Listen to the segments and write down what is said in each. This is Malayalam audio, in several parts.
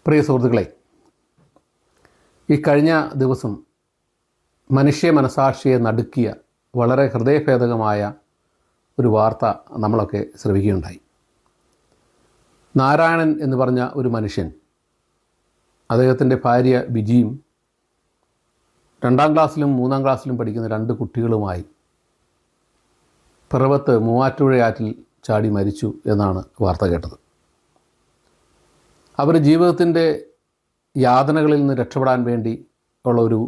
പ്രിയ സുഹൃത്തുക്കളെ, ഈ കഴിഞ്ഞ ദിവസം മനുഷ്യ മനസാക്ഷിയെ നടുക്കിയ വളരെ ഹൃദയഭേദകമായ ഒരു വാർത്ത നമ്മളൊക്കെ ശ്രവിക്കുകയുണ്ടായി. നാരായണൻ എന്ന് പറഞ്ഞ ഒരു മനുഷ്യൻ അദ്ദേഹത്തിൻ്റെ ഭാര്യ ബിജിയും 2ാം ക്ലാസ്സിലും 3ാം ക്ലാസ്സിലും പഠിക്കുന്ന 2 കുട്ടികളുമായി പിറവത്ത് മൂവാറ്റുപുഴയാറ്റിൽ ചാടി മരിച്ചു എന്നാണ് വാർത്ത കേട്ടത്. അവർ ജീവിതത്തിൻ്റെ യാതനകളിൽ നിന്ന് രക്ഷപ്പെടാൻ വേണ്ടി ഉള്ളൊരു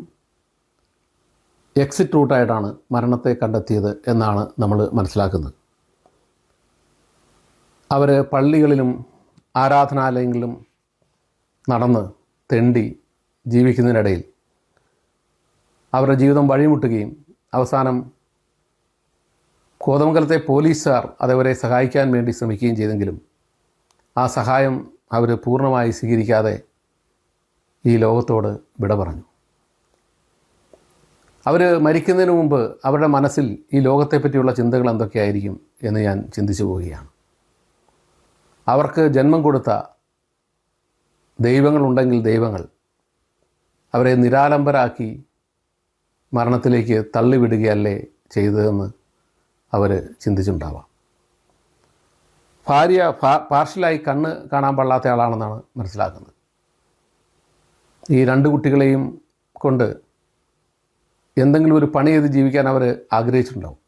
എക്സിറ്റ് റൂട്ടായിട്ടാണ് മരണത്തെ കണ്ടെത്തിയത് എന്നാണ് നമ്മൾ മനസ്സിലാക്കുന്നത്. അവർ പള്ളികളിലും ആരാധനാലയങ്ങളിലും നടന്ന് തെണ്ടി ജീവിക്കുന്നതിനിടയിൽ അവരുടെ ജീവിതം വഴിമുട്ടുകയും അവസാനം കോതമംഗലത്തെ പോലീസുകാർ അതവരെ സഹായിക്കാൻ വേണ്ടി ശ്രമിക്കുകയും ചെയ്തെങ്കിലും ആ സഹായം അവർ പൂർണ്ണമായി സ്വീകരിക്കാതെ ഈ ലോകത്തോട് വിട പറഞ്ഞു. അവർ മരിക്കുന്നതിന് മുമ്പ് അവരുടെ മനസ്സിൽ ഈ ലോകത്തെപ്പറ്റിയുള്ള ചിന്തകൾ എന്തൊക്കെയായിരിക്കും എന്ന് ഞാൻ ചിന്തിച്ചു പോവുകയാണ്. അവർക്ക് ജന്മം കൊടുത്ത ദൈവങ്ങളുണ്ടെങ്കിൽ ദൈവങ്ങൾ അവരെ നിരാലംബരാക്കി മരണത്തിലേക്ക് തള്ളിവിടുകയല്ലേ ചെയ്തതെന്ന് അവർ ചിന്തിച്ചിട്ടുണ്ടാവാം. ഭാര്യ പാർഷ്യലായി കണ്ണ് കാണാൻ പാടില്ലാത്ത ആളാണെന്നാണ് മനസ്സിലാക്കുന്നത്. ഈ 2 കുട്ടികളെയും കൊണ്ട് എന്തെങ്കിലും ഒരു പണി ചെയ്ത് ജീവിക്കാൻ അവർ ആഗ്രഹിച്ചിട്ടുണ്ടാവും.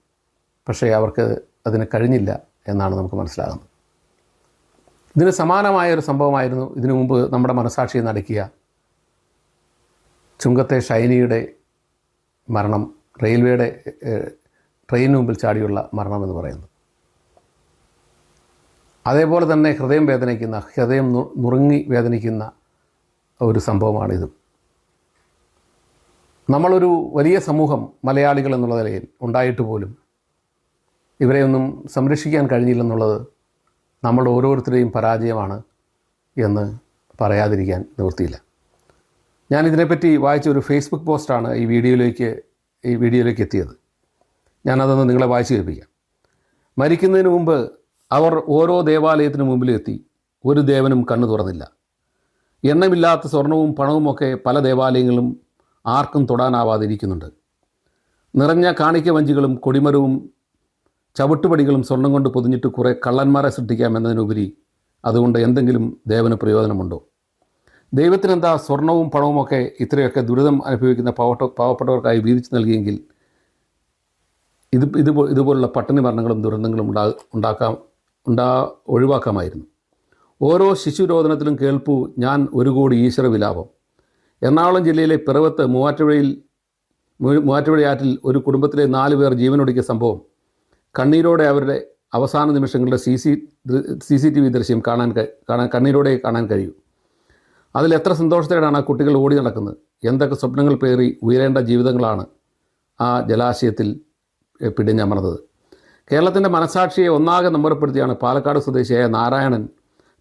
പക്ഷേ അവർക്ക് അതിന് കഴിഞ്ഞില്ല എന്നാണ് നമുക്ക് മനസ്സിലാകുന്നത്. ഇതിന് സമാനമായൊരു സംഭവമായിരുന്നു ഇതിനു മുമ്പ് നമ്മുടെ മനസാക്ഷിയെ നടുക്കിയ ചുങ്കത്തെ ഷൈനിയുടെ മരണം, റെയിൽവേയുടെ ട്രെയിനിന് മുമ്പിൽ ചാടിയുള്ള മരണം എന്ന് പറയുന്നത്. അതേപോലെ തന്നെ ഹൃദയം നുറുങ്ങി വേദനിക്കുന്ന ഒരു സംഭവമാണിത്. നമ്മളൊരു വലിയ സമൂഹം മലയാളികൾ എന്നുള്ള നിലയിൽ ഉണ്ടായിട്ട് പോലും ഇവരെയൊന്നും സംരക്ഷിക്കാൻ കഴിഞ്ഞില്ലെന്നുള്ളത് നമ്മുടെ ഓരോരുത്തരുടെയും പരാജയമാണ് എന്ന് പറയാതിരിക്കാൻ നിവൃത്തിയില്ല. ഞാനിതിനെപ്പറ്റി വായിച്ച ഒരു ഫേസ്ബുക്ക് പോസ്റ്റാണ് ഈ വീഡിയോയിലേക്ക് എത്തിയത്. ഞാനതൊന്ന് നിങ്ങളെ വായിച്ചു കേൾപ്പിക്കാം. മരിക്കുന്നതിന് മുമ്പ് അവർ ഓരോ ദേവാലയത്തിനു മുമ്പിലെത്തി. ഒരു ദേവനും കണ്ണു തുറന്നില്ല. എണ്ണമില്ലാത്ത സ്വർണവും പണവുമൊക്കെ പല ദേവാലയങ്ങളും ആർക്കും തൊടാനാവാതിരിക്കുന്നുണ്ട്. നിറഞ്ഞ കാണിക്ക വഞ്ചികളും കൊടിമരവും ചവിട്ടുപടികളും സ്വർണം കൊണ്ട് പൊതിഞ്ഞിട്ട് കുറേ കള്ളന്മാരെ സൃഷ്ടിക്കാമെന്നതിനുപരി അതുകൊണ്ട് എന്തെങ്കിലും ദേവന് പ്രയോജനമുണ്ടോ? ദൈവത്തിനെന്താ സ്വർണവും പണവുമൊക്കെ ഇത്രയൊക്കെ ദുരിതം അനുഭവിക്കുന്ന പാവപ്പെട്ടവർക്കായി വീതിച്ചു നൽകിയെങ്കിൽ ഇതുപോലുള്ള പട്ടിണി മരണങ്ങളും ദുരന്തങ്ങളും ഒഴിവാക്കാമായിരുന്നു. ഓരോ ശിശുരോധനത്തിലും കേൾപ്പു ഞാൻ 1 കോടി ഈശ്വര വിലാപം. എറണാകുളം ജില്ലയിലെ പിറവത്ത് മൂവാറ്റുപുഴയാറ്റിൽ ഒരു കുടുംബത്തിലെ 4 പേർ ജീവനൊടുക്കിയ സംഭവം കണ്ണീരോടെ അവരുടെ അവസാന നിമിഷങ്ങളുടെ CCTV ദൃശ്യം കണ്ണീരോടെ കാണാൻ കഴിയും. അതിൽ എത്ര സന്തോഷത്തോടെയാണ് ആ കുട്ടികൾ ഓടി നടക്കുന്നത്. എന്തൊക്കെ സ്വപ്നങ്ങൾ പേറി ഉയരേണ്ട ജീവിതങ്ങളാണ് ആ ജലാശയത്തിൽ പിടിഞ്ഞമർന്നത്. കേരളത്തിൻ്റെ മനസാക്ഷിയെ ഒന്നാകെ നമ്പരപ്പെടുത്തിയാണ് പാലക്കാട് സ്വദേശിയായ നാരായണൻ,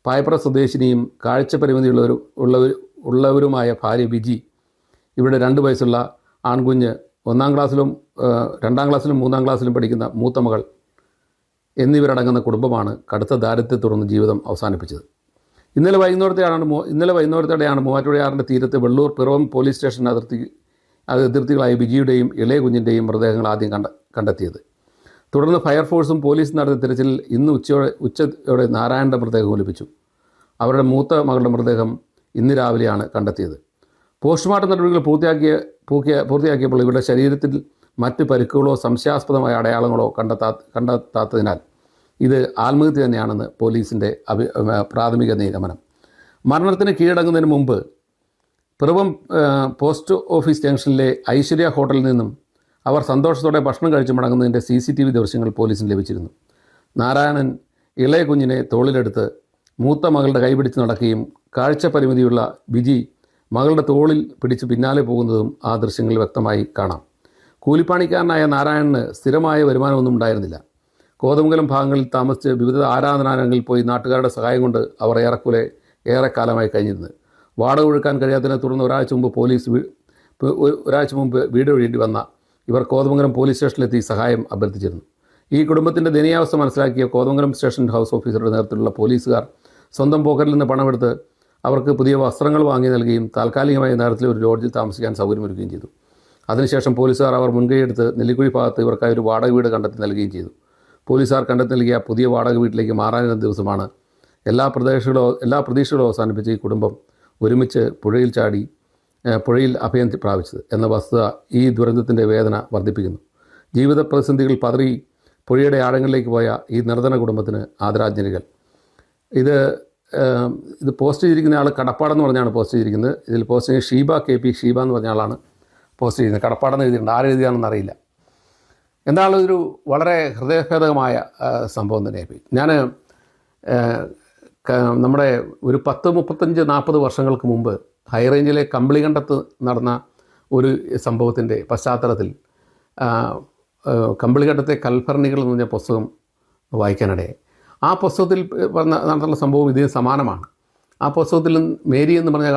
പായപ്ര സ്വദേശിനിയും കാഴ്ചപരിമിതിയുള്ളവരുമായ ഭാര്യ ബിജി, ഇവിടെ 2 വയസ്സുള്ള ആൺകുഞ്ഞ്, 1ാം ക്ലാസ്സിലും 2ാം ക്ലാസ്സിലും 3ാം ക്ലാസ്സിലും പഠിക്കുന്ന മൂത്ത മകൾ എന്നിവരടങ്ങുന്ന കുടുംബമാണ് കടുത്ത ദാരിദ്ര്യത്തെ തുടർന്ന് ജീവിതം അവസാനിപ്പിച്ചത്. ഇന്നലെ വൈകുന്നേരത്തോടെയാണ് മൂവാറ്റുപുഴയാറിൻ്റെ തീരത്ത് വെള്ളൂർ പിറവം പോലീസ് സ്റ്റേഷൻ അതിർത്തികളായ ബിജിയുടെയും ഇളയ കുഞ്ഞിൻ്റെയും മൃതദേഹങ്ങൾ ആദ്യം കണ്ടെത്തിയത്. തുടർന്ന് ഫയർഫോഴ്സും പോലീസും നടത്തിയ തിരച്ചിൽ ഇന്ന് ഉച്ചയോടെ നാരായണൻ്റെ മൃതദേഹം ഒലിപ്പിച്ചു. അവരുടെ മൂത്ത മകളുടെ മൃതദേഹം ഇന്ന് രാവിലെയാണ് കണ്ടെത്തിയത്. പോസ്റ്റ്മോർട്ടം നടപടികൾ പൂർത്തിയാക്കിയപ്പോൾ ഇവരുടെ ശരീരത്തിൽ മറ്റ് പരിക്കുകളോ സംശയാസ്പദമായ അടയാളങ്ങളോ കണ്ടെത്താത്തതിനാൽ ഇത് ആത്മഹത്യ തന്നെയാണെന്ന് പോലീസിൻ്റെ പ്രാഥമിക നിഗമനം. മരണത്തിന് കീഴടങ്ങുന്നതിന് മുമ്പ് പിറവം പോസ്റ്റ് ഓഫീസ് ജംഗ്ഷനിലെ ഐശ്വര്യ ഹോട്ടലിൽ നിന്നും അവർ സന്തോഷത്തോടെ ഭക്ഷണം കഴിച്ച് മടങ്ങുന്നതിൻ്റെ CCTV ദൃശ്യങ്ങൾ പോലീസിന് ലഭിച്ചിരുന്നു. നാരായണൻ ഇളയ കുഞ്ഞിനെ തോളിലെടുത്ത് മൂത്ത മകളുടെ കൈപിടിച്ച് നടക്കുകയും കാഴ്ച പരിമിതിയുള്ള ബിജി മകളുടെ തോളിൽ പിടിച്ച് പിന്നാലെ പോകുന്നതും ആ ദൃശ്യങ്ങളിൽ വ്യക്തമായി കാണാം. കൂലിപ്പണിക്കാരനായ നാരായണന് സ്ഥിരമായ വരുമാനമൊന്നും ഉണ്ടായിരുന്നില്ല. കോതമംഗലം ഭാഗങ്ങളിൽ താമസിച്ച് വിവിധ ആരാധനാലയങ്ങളിൽ പോയി നാട്ടുകാരുടെ സഹായം കൊണ്ട് അവർ ഏറെക്കാലമായി കഴിഞ്ഞിരുന്നത്. വാടക ഒഴുക്കാൻ കഴിയാത്തതിനെ തുടർന്ന് ഒരാഴ്ച മുമ്പ് വീട് ഒഴിയേണ്ടി വന്ന ഇവർ കോതമംഗലം പോലീസ് സ്റ്റേഷനിലെത്തി സഹായം അഭ്യർത്ഥിച്ചിരുന്നു. ഈ കുടുംബത്തിൻ്റെ ദയനീയാവസ്ഥ മനസ്സിലാക്കിയ കോതമംഗലം സ്റ്റേഷൻ ഹൗസ് ഓഫീസറുടെ നേതൃത്വത്തിലുള്ള പോലീസുകാർ സ്വന്തം പോക്കറ്റിൽ നിന്ന് പണമെടുത്ത് അവർക്ക് പുതിയ വസ്ത്രങ്ങൾ വാങ്ങി നൽകുകയും താൽക്കാലികമായ നേരത്തിൽ ഒരു ലോഡ്ജിൽ താമസിക്കാൻ സൗകര്യമൊരുക്കുകയും ചെയ്തു. അതിനുശേഷം പോലീസുകാർ അവർ മുൻകൈയെടുത്ത് നെല്ലിക്കുഴി ഭാഗത്ത് ഇവർക്കായി ഒരു വാടക വീട് കണ്ടെത്തി നൽകുകയും ചെയ്തു. പോലീസുകാർ കണ്ടെത്തി നൽകിയ പുതിയ വാടക വീട്ടിലേക്ക് മാറാനിരുന്ന ദിവസമാണ് എല്ലാ പ്രതീക്ഷകളും അവസാനിപ്പിച്ച് ഈ കുടുംബം ഒരുമിച്ച് പുഴയിൽ അഭയം പ്രാപിച്ചത് എന്ന വസ്തുത ഈ ദുരന്തത്തിൻ്റെ വേദന വർദ്ധിപ്പിക്കുന്നു. ജീവിത പ്രതിസന്ധികൾ പതറി പുഴയുടെ ആഴങ്ങളിലേക്ക് പോയ ഈ നിർധന കുടുംബത്തിന് ആദരാഞ്ജലികൾ. ഇത് പോസ്റ്റ് ചെയ്തിരിക്കുന്ന ആൾ കടപ്പാടെന്ന് പറഞ്ഞാണ് പോസ്റ്റ് ചെയ്തിരിക്കുന്നത്. ഇതിൽ പോസ്റ്റ് ചെയ്ത് ഷീബ KP ഷീബ എന്ന് പറഞ്ഞ ആളാണ് പോസ്റ്റ് ചെയ്യുന്നത്. കടപ്പാടെന്ന് എഴുതിയിട്ടുണ്ട്, ആരെഴുതിയാണെന്ന് അറിയില്ല. എന്തായാലും ഇതൊരു വളരെ ഹൃദയഭേദകമായ സംഭവം തന്നെയായി. ഞാൻ നമ്മുടെ ഒരു 35-40 വർഷങ്ങൾക്ക് മുമ്പ് ഹൈറേഞ്ചിലെ കമ്പിളികണ്ടത്ത് നടന്ന ഒരു സംഭവത്തിൻ്റെ പശ്ചാത്തലത്തിൽ കമ്പിളികണ്ടത്തെ കൽഭരണികൾ എന്ന് പറഞ്ഞ പുസ്തകം വായിക്കാനിടയായി. ആ പുസ്തകത്തിൽ നടത്തുന്ന സംഭവം ഇതിന് സമാനമാണ്. ആ പുസ്തകത്തിൽ മേരി എന്ന് പറഞ്ഞ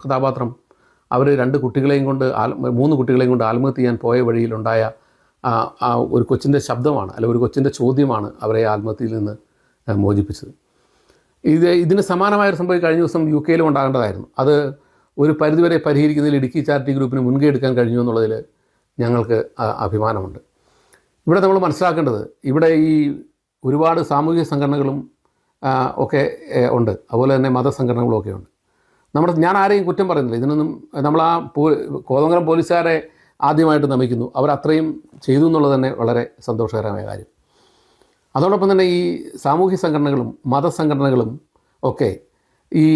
കഥാപാത്രം അവർ 3 കുട്ടികളെയും കൊണ്ട് ആത്മഹത്യ ചെയ്യാൻ പോയ വഴിയിലുണ്ടായ ഒരു കൊച്ചിൻ്റെ ശബ്ദമാണ്, ഒരു കൊച്ചിൻ്റെ ചോദ്യമാണ് അവരെ ആത്മഹത്യയിൽ നിന്ന് മോചിപ്പിച്ചത്. ഇതിന് സമാനമായൊരു സംഭവം കഴിഞ്ഞ ദിവസം UK ഉണ്ടാകേണ്ടതായിരുന്നു. അത് ഒരു പരിധിവരെ പരിഹരിക്കുന്നതിൽ ഇടുക്കി ചാരിറ്റി ഗ്രൂപ്പിന് മുൻകൈ എടുക്കാൻ കഴിഞ്ഞു എന്നുള്ളതിൽ ഞങ്ങൾക്ക് അഭിമാനമുണ്ട്. ഇവിടെ നമ്മൾ മനസ്സിലാക്കേണ്ടത്, ഇവിടെ ഈ ഒരുപാട് സാമൂഹിക സംഘടനകളും ഒക്കെ ഉണ്ട്, അതുപോലെ തന്നെ മതസംഘടനകളും ഒക്കെ ഉണ്ട്. ഞാൻ ആരെയും കുറ്റം പറയുന്നില്ല. ഇതിനൊന്നും നമ്മൾ കോതമംഗലം പോലീസുകാരെ ആദ്യമായിട്ട് നമിക്കുന്നു. അവരത്രയും ചെയ്തു എന്നുള്ളത് തന്നെ വളരെ സന്തോഷകരമായ കാര്യം. അതോടൊപ്പം തന്നെ ഈ സാമൂഹ്യ സംഘടനകളും മതസംഘടനകളും ഒക്കെ ഈ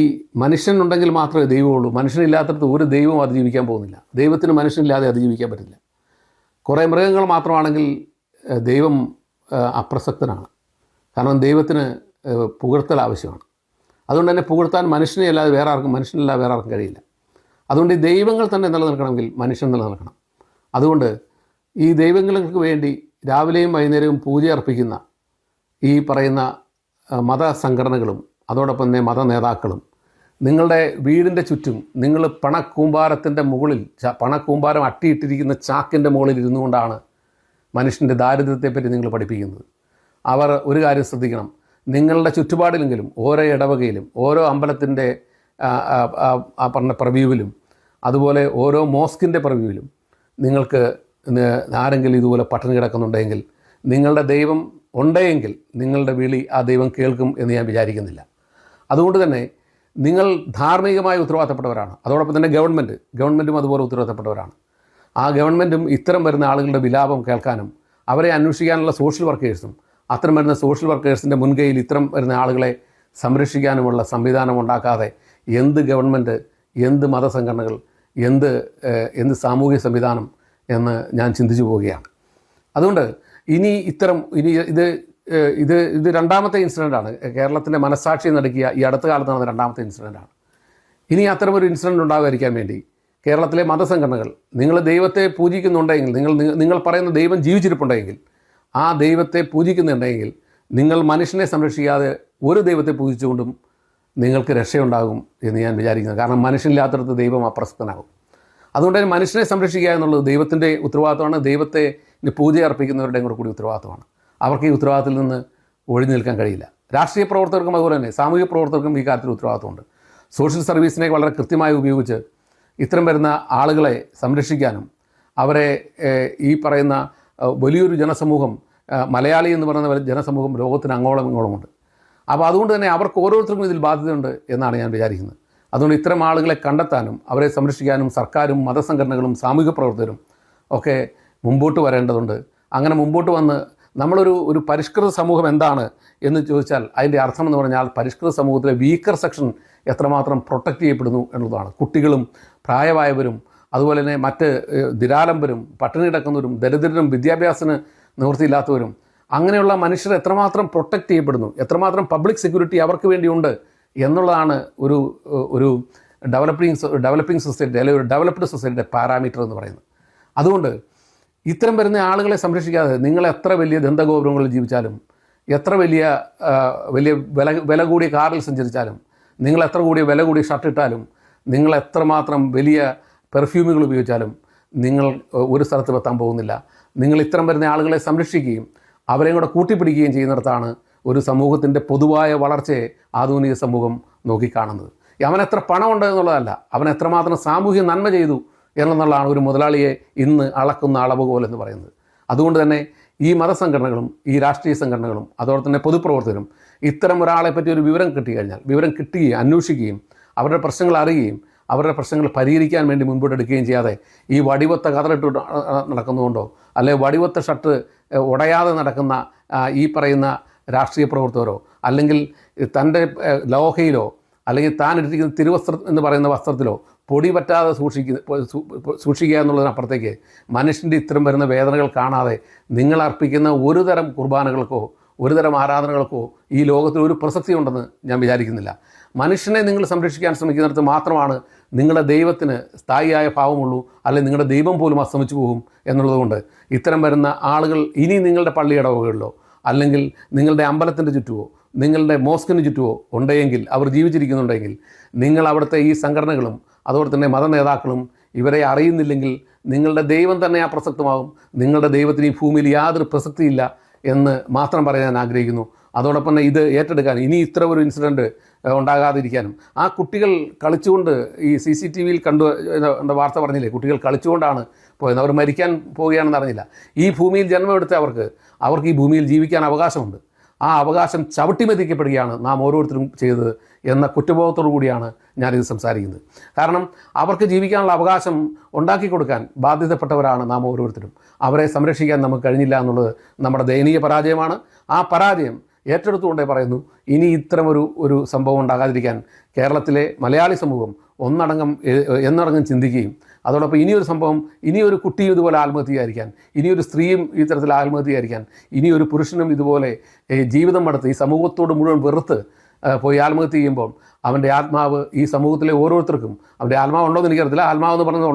മനുഷ്യനുണ്ടെങ്കിൽ മാത്രമേ ദൈവമുള്ളൂ, മനുഷ്യനില്ലാത്തടത്ത് ഒരു ദൈവവും അതിജീവിക്കാൻ പോകുന്നില്ല. ദൈവത്തിന് മനുഷ്യനില്ലാതെ അതിജീവിക്കാൻ പറ്റില്ല. കുറേ മൃഗങ്ങൾ മാത്രമാണെങ്കിൽ ദൈവം അപ്രസക്തനാണ്. കാരണം ദൈവത്തിന് പുകഴ്ത്തൽ ആവശ്യമാണ്. അതുകൊണ്ട് തന്നെ പുകഴ്ത്താൻ മനുഷ്യനില്ലാതെ വേറെ ആർക്കും കഴിയില്ല. അതുകൊണ്ട് ഈ ദൈവങ്ങൾ തന്നെ നിലനിൽക്കണമെങ്കിൽ മനുഷ്യൻ നിലനിൽക്കണം. അതുകൊണ്ട് ഈ ദൈവങ്ങൾക്ക് വേണ്ടി രാവിലെയും വൈകുന്നേരവും പൂജ അർപ്പിക്കുന്ന ഈ പറയുന്ന മതസംഘടനകളും അതോടൊപ്പം തന്നെ മത നേതാക്കളും നിങ്ങളുടെ വീടിൻ്റെ ചുറ്റും നിങ്ങൾ പണക്കൂമ്പാരത്തിൻ്റെ മുകളിൽ പണക്കൂമ്പാരം അട്ടിയിട്ടിരിക്കുന്ന ചാക്കിൻ്റെ മുകളിൽ ഇരുന്നു കൊണ്ടാണ് മനുഷ്യൻ്റെ ദാരിദ്ര്യത്തെപ്പറ്റി നിങ്ങൾ പഠിപ്പിക്കുന്നത്. അവർ ഒരു കാര്യം ശ്രദ്ധിക്കണം, നിങ്ങളുടെ ചുറ്റുപാടിലെങ്കിലും ഓരോ ഇടവകയിലും ഓരോ അമ്പലത്തിൻ്റെ പറഞ്ഞ പ്രവ്യൂവിലും അതുപോലെ ഓരോ മോസ്കിൻ്റെ പ്രവ്യൂവിലും നിങ്ങൾക്ക് ആരെങ്കിലും ഇതുപോലെ പട്ടിണി കിടക്കുന്നുണ്ടെങ്കിൽ നിങ്ങളുടെ ദൈവം ഉണ്ടെങ്കിൽ നിങ്ങളുടെ വിളി ആ ദൈവം കേൾക്കും എന്ന് ഞാൻ വിചാരിക്കുന്നില്ല. അതുകൊണ്ട് തന്നെ നിങ്ങൾ ധാർമ്മികമായി ഉത്തരവാദിത്തപ്പെട്ടവരാണ്. അതോടൊപ്പം തന്നെ ഗവൺമെൻറ്റും അതുപോലെ ഉത്തരവാദിത്തപ്പെട്ടവരാണ്. ആ ഗവൺമെൻറ്റും ഇത്തരം വരുന്ന ആളുകളുടെ വിലാപം കേൾക്കാനും അവരെ അന്വേഷിക്കാനുള്ള സോഷ്യൽ വർക്കേഴ്സും അത്തരം വരുന്ന സോഷ്യൽ വർക്കേഴ്സിൻ്റെ മുൻകൈയിൽ ഇത്തരം വരുന്ന ആളുകളെ സംരക്ഷിക്കാനുമുള്ള സംവിധാനം ഉണ്ടാക്കാതെ എന്ത് ഗവൺമെൻറ്, എന്ത് മതസംഘടനകൾ, എന്ത് സാമൂഹിക സംവിധാനം എന്ന് ഞാൻ ചിന്തിച്ചു പോവുകയാണ്. അതുകൊണ്ട് ഇത് രണ്ടാമത്തെ ഇൻസിഡൻ്റാണ്. കേരളത്തിൻ്റെ മനസ്സാക്ഷി നടുക്കിയ ഈ അടുത്ത കാലത്ത് നടന്ന രണ്ടാമത്തെ ഇൻസിഡൻ്റാണ്. ഇനി അത്തരമൊരു ഇൻസിഡൻറ്റ് ഉണ്ടാകാതിരിക്കാൻ വേണ്ടി കേരളത്തിലെ മതസംഘടനകൾ നിങ്ങൾ ദൈവത്തെ പൂജിക്കുന്നുണ്ടെങ്കിൽ, നിങ്ങൾ പറയുന്ന ദൈവം ജീവിച്ചിരിപ്പുണ്ടെങ്കിൽ, ആ ദൈവത്തെ പൂജിക്കുന്നുണ്ടെങ്കിൽ നിങ്ങൾ മനുഷ്യനെ സംരക്ഷിക്കാതെ ഒരു ദൈവത്തെ പൂജിച്ചുകൊണ്ടും നിങ്ങൾക്ക് രക്ഷയുണ്ടാകും എന്ന് ഞാൻ വിചാരിക്കുന്നത്. കാരണം മനുഷ്യനില്ലാത്തടത്ത് ദൈവം അപ്രസക്തനാകും. അതുകൊണ്ട് തന്നെ മനുഷ്യനെ സംരക്ഷിക്കുക എന്നുള്ളത് ദൈവത്തിൻ്റെ ഉത്തരവാദിത്തമാണ്. ദൈവത്തെ പൂജ അർപ്പിക്കുന്നവരുടെയും കൂടി ഉത്തരവാദിത്തമാണ്. അവർക്ക് ഈ ഉത്തരവാദിത്തത്തിൽ നിന്ന് ഒഴിഞ്ഞു നിൽക്കാൻ കഴിയില്ല. രാഷ്ട്രീയ പ്രവർത്തകർക്കും അതുപോലെ തന്നെ സാമൂഹിക പ്രവർത്തകർക്കും ഈ കാര്യത്തിൽ ഉത്തരവാദിത്തമുണ്ട്. സോഷ്യൽ സർവീസിനെ വളരെ കൃത്യമായി ഉപയോഗിച്ച് ഇത്തരം വരുന്ന ആളുകളെ സംരക്ഷിക്കാനും അവരെ ഈ പറയുന്ന വലിയൊരു ജനസമൂഹം, മലയാളി എന്ന് പറയുന്ന ജനസമൂഹം ലോകത്തിന് അങ്ങോളം ഇങ്ങോളമുണ്ട്. അപ്പോൾ അതുകൊണ്ട് തന്നെ അവർക്ക് ഓരോരുത്തർക്കും ഇതിൽ ബാധ്യതയുണ്ട് എന്നാണ് ഞാൻ വിചാരിക്കുന്നത്. അതുകൊണ്ട് ഇത്തരം ആളുകളെ കണ്ടെത്താനും അവരെ സംരക്ഷിക്കാനും സർക്കാരും മതസംഘടനകളും സാമൂഹിക പ്രവർത്തകരും ഒക്കെ മുമ്പോട്ട് വരേണ്ടതുണ്ട്. അങ്ങനെ മുമ്പോട്ട് വന്ന് നമ്മളൊരു പരിഷ്കൃത സമൂഹം എന്താണ് എന്ന് ചോദിച്ചാൽ അതിൻ്റെ അർത്ഥം എന്ന് പറഞ്ഞാൽ പരിഷ്കൃത സമൂഹത്തിലെ വീക്കർ സെക്ഷൻ എത്രമാത്രം പ്രൊട്ടക്റ്റ് ചെയ്യപ്പെടുന്നു എന്നുള്ളതാണ്. കുട്ടികളും പ്രായമായവരും അതുപോലെ തന്നെ മറ്റ് നിരാലംബരും പട്ടിണി കിടക്കുന്നവരും ദരിദ്രരും വിദ്യാഭ്യാസത്തിന് നിവൃത്തിയില്ലാത്തവരും അങ്ങനെയുള്ള മനുഷ്യർ എത്രമാത്രം പ്രൊട്ടക്റ്റ് ചെയ്യപ്പെടുന്നു, എത്രമാത്രം പബ്ലിക് സെക്യൂരിറ്റി അവർക്ക് വേണ്ടിയുണ്ട് എന്നുള്ളതാണ് ഒരു ഡെവലപ്പിംഗ് സൊസൈറ്റി അല്ലെങ്കിൽ ഒരു ഡെവലപ്ഡ് സൊസൈറ്റിയുടെ പാരാമീറ്റർ എന്ന് പറയുന്നത്. അതുകൊണ്ട് ഇത്തരം വരുന്ന ആളുകളെ സംരക്ഷിക്കാതെ നിങ്ങൾ എത്ര വലിയ ദന്തഗോപുരങ്ങളിൽ ജീവിച്ചാലും, എത്ര വലിയ വില കൂടിയ കാറിൽ സഞ്ചരിച്ചാലും, നിങ്ങൾ എത്ര വില കൂടിയ ഷർട്ട് ഇട്ടാലും, നിങ്ങൾ എത്രമാത്രം വലിയ പെർഫ്യൂമുകൾ ഉപയോഗിച്ചാലും നിങ്ങൾ ഒരു സ്ഥലത്ത് എത്താൻ പോകുന്നില്ല. നിങ്ങൾ ഇത്തരം വരുന്ന ആളുകളെ സംരക്ഷിക്കുകയും അവരെയും കൂടെ കൂട്ടിപ്പിടിക്കുകയും ചെയ്യുന്നിടത്താണ് ഒരു സമൂഹത്തിൻ്റെ പൊതുവായ വളർച്ചയെ ആധുനിക സമൂഹം നോക്കിക്കാണുന്നത്. അവൻ എത്ര പണമുണ്ട് എന്നുള്ളതല്ല, അവൻ എത്രമാത്രം സാമൂഹ്യ നന്മ ചെയ്തു എന്നുള്ളതാണ് ഒരു മുതലാളിയെ ഇന്ന് അളക്കുന്ന അളവുകോൽ എന്ന് പറയുന്നത്. അതുകൊണ്ട് തന്നെ ഈ മതസംഘടനകളും ഈ രാഷ്ട്രീയ സംഘടനകളും അതുപോലെ തന്നെ പൊതുപ്രവർത്തകരും ഇത്തരം ഒരാളെ പറ്റി ഒരു വിവരം കിട്ടിക്കഴിഞ്ഞാൽ വിവരം കിട്ടുകയും അന്വേഷിക്കുകയും അവരുടെ പ്രശ്നങ്ങൾ അറിയുകയും അവരുടെ പ്രശ്നങ്ങൾ പരിഹരിക്കാൻ വേണ്ടി മുൻപോട്ടെടുക്കുകയും ചെയ്യാതെ ഈ വടിവത്ത കതറിട്ട് നടക്കുന്നതുകൊണ്ടോ അല്ലെങ്കിൽ വടിവത്ത ഷർട്ട് ഉടയാതെ നടക്കുന്ന ഈ പറയുന്ന രാഷ്ട്രീയ പ്രവർത്തകരോ അല്ലെങ്കിൽ തൻ്റെ ലോഹയിലോ അല്ലെങ്കിൽ താൻ ഇട്ടിരിക്കുന്ന തിരുവസ്ത്രം എന്ന് പറയുന്ന വസ്ത്രത്തിലോ പൊടി പറ്റാതെ സൂക്ഷിക്കുക എന്നുള്ളതിനപ്പുറത്തേക്ക് മനുഷ്യൻ്റെ ഇത്തരം വരുന്ന വേദനകൾ കാണാതെ നിങ്ങൾ അർപ്പിക്കുന്ന ഒരു തരം കുർബാനകൾക്കോ ഒരു തരം ആരാധനകൾക്കോ ഈ ലോകത്തിൽ ഒരു പ്രസക്തി ഉണ്ടെന്ന് ഞാൻ വിചാരിക്കുന്നില്ല. മനുഷ്യനെ നിങ്ങൾ സംരക്ഷിക്കാൻ ശ്രമിക്കുന്നിടത്ത് മാത്രമാണ് നിങ്ങളുടെ ദൈവത്തിന് സ്ഥായിയായ ഭാവമുള്ളൂ, അല്ലെങ്കിൽ നിങ്ങളുടെ ദൈവം പോലും അസ്തമിച്ചു പോകും എന്നുള്ളതുകൊണ്ട് ഇത്തരം വരുന്ന ആളുകൾ ഇനി നിങ്ങളുടെ പള്ളിയിടവകളിലോ അല്ലെങ്കിൽ നിങ്ങളുടെ അമ്പലത്തിൻ്റെ ചുറ്റുമോ നിങ്ങളുടെ മോസ്കിന് ചുറ്റുമോ ഉണ്ടെങ്കിൽ അവർ ജീവിച്ചിരിക്കുന്നുണ്ടെങ്കിൽ നിങ്ങൾ അവിടുത്തെ ഈ സംഘടനകളും അതുപോലെ തന്നെ മത നേതാക്കളും ഇവരെ അറിയുന്നില്ലെങ്കിൽ നിങ്ങളുടെ ദൈവം തന്നെ അപ്രസക്തമാകും. നിങ്ങളുടെ ദൈവത്തിന് ഈ ഭൂമിയിൽ യാതൊരു പ്രസക്തിയില്ല എന്ന് മാത്രം പറയാൻ ഞാൻ ആഗ്രഹിക്കുന്നു. അതോടൊപ്പം തന്നെ ഇത് ഏറ്റെടുക്കാൻ ഇനി ഇത്ര ഒരു ഇൻസിഡൻറ്റ് ഉണ്ടാകാതിരിക്കാനും ആ കുട്ടികൾ കളിച്ചുകൊണ്ട് ഈ CCTVയിൽ കണ്ടു എന്താ വാർത്ത പറഞ്ഞില്ലേ, കുട്ടികൾ കളിച്ചുകൊണ്ടാണ് പോയത്, അവർ മരിക്കാൻ പോവുകയാണെന്ന് അറിഞ്ഞില്ല. ഈ ഭൂമിയിൽ ജന്മമെടുത്ത അവർക്ക് ഈ ഭൂമിയിൽ ജീവിക്കാൻ അവകാശമുണ്ട്. ആ അവകാശം ചവിട്ടിമെതിക്കപ്പെടുകയാണ് നാം ഓരോരുത്തരും ചെയ്തത് എന്ന കുറ്റബോധത്തോടു കൂടിയാണ് ഞാനിത് സംസാരിക്കുന്നത്. കാരണം അവർക്ക് ജീവിക്കാനുള്ള അവകാശം ഉണ്ടാക്കി കൊടുക്കാൻ ബാധ്യതപ്പെട്ടവരാണ് നാം ഓരോരുത്തരും. അവരെ സംരക്ഷിക്കാൻ നമുക്ക് കഴിഞ്ഞില്ല എന്നുള്ളത് നമ്മുടെ ദയനീയ പരാജയമാണ്. ആ പരാജയം ഏറ്റെടുത്തുകൊണ്ടേ പറയുന്നു ഇനി ഇത്തരമൊരു സംഭവം ഉണ്ടാകാതിരിക്കാൻ കേരളത്തിലെ മലയാളി സമൂഹം എന്നടങ്കം ചിന്തിക്കുകയും അതോടൊപ്പം ഇനിയൊരു കുട്ടിയും ഇതുപോലെ ആത്മഹത്യയായിരിക്കാൻ, ഇനിയൊരു സ്ത്രീയും ഈ തരത്തിൽ ആത്മഹത്യയായിരിക്കാൻ, ഇനിയൊരു പുരുഷനും ഇതുപോലെ ജീവിതം മടുത്ത് ഈ സമൂഹത്തോട് മുഴുവൻ വെറുത്ത് പോയി ആത്മഹത്യ ചെയ്യുമ്പോൾ അവൻ്റെ ആത്മാവ് ഈ സമൂഹത്തിലെ ഓരോരുത്തർക്കും അവൻ്റെ ആത്മാവുണ്ടോ എന്ന് എനിക്കറിയത്തില്ല, ആത്മാവെന്ന് പറഞ്ഞത്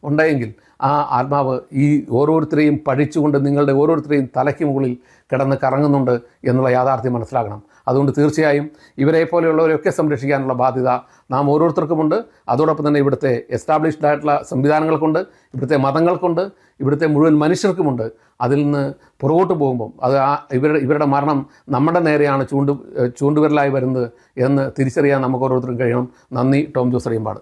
ഉണ്ടെങ്കിൽ ആ ആത്മാവ് ഈ ഓരോരുത്തരെയും പഴിച്ചുകൊണ്ട് നിങ്ങളുടെ ഓരോരുത്തരെയും തലയ്ക്ക് മുകളിൽ കിടന്ന് കറങ്ങുന്നുണ്ട് എന്നുള്ള യാഥാർത്ഥ്യം മനസ്സിലാക്കണം. അതുകൊണ്ട് തീർച്ചയായും ഇവരെ പോലെയുള്ളവരെയൊക്കെ സംരക്ഷിക്കാനുള്ള ബാധ്യത നാം ഓരോരുത്തർക്കുമുണ്ട്. അതോടൊപ്പം തന്നെ ഇവിടുത്തെ എസ്റ്റാബ്ലിഷ്ഡ് ആയിട്ടുള്ള സംവിധാനങ്ങൾക്കുണ്ട്, ഇവിടുത്തെ മതങ്ങൾക്കുണ്ട്, ഇവിടുത്തെ മുഴുവൻ മനുഷ്യർക്കുമുണ്ട്. അതിൽ നിന്ന് പുറകോട്ട് പോകുമ്പം അത് ഇവരുടെ മരണം നമ്മുടെ നേരെയാണ് ചൂണ്ടുവിരലായി വരുന്നത് എന്ന് തിരിച്ചറിയാൻ നമുക്ക് ഓരോരുത്തർക്കും കഴിയണം. നന്ദി. ടോം ജോസ് അടിയമ്പാട്.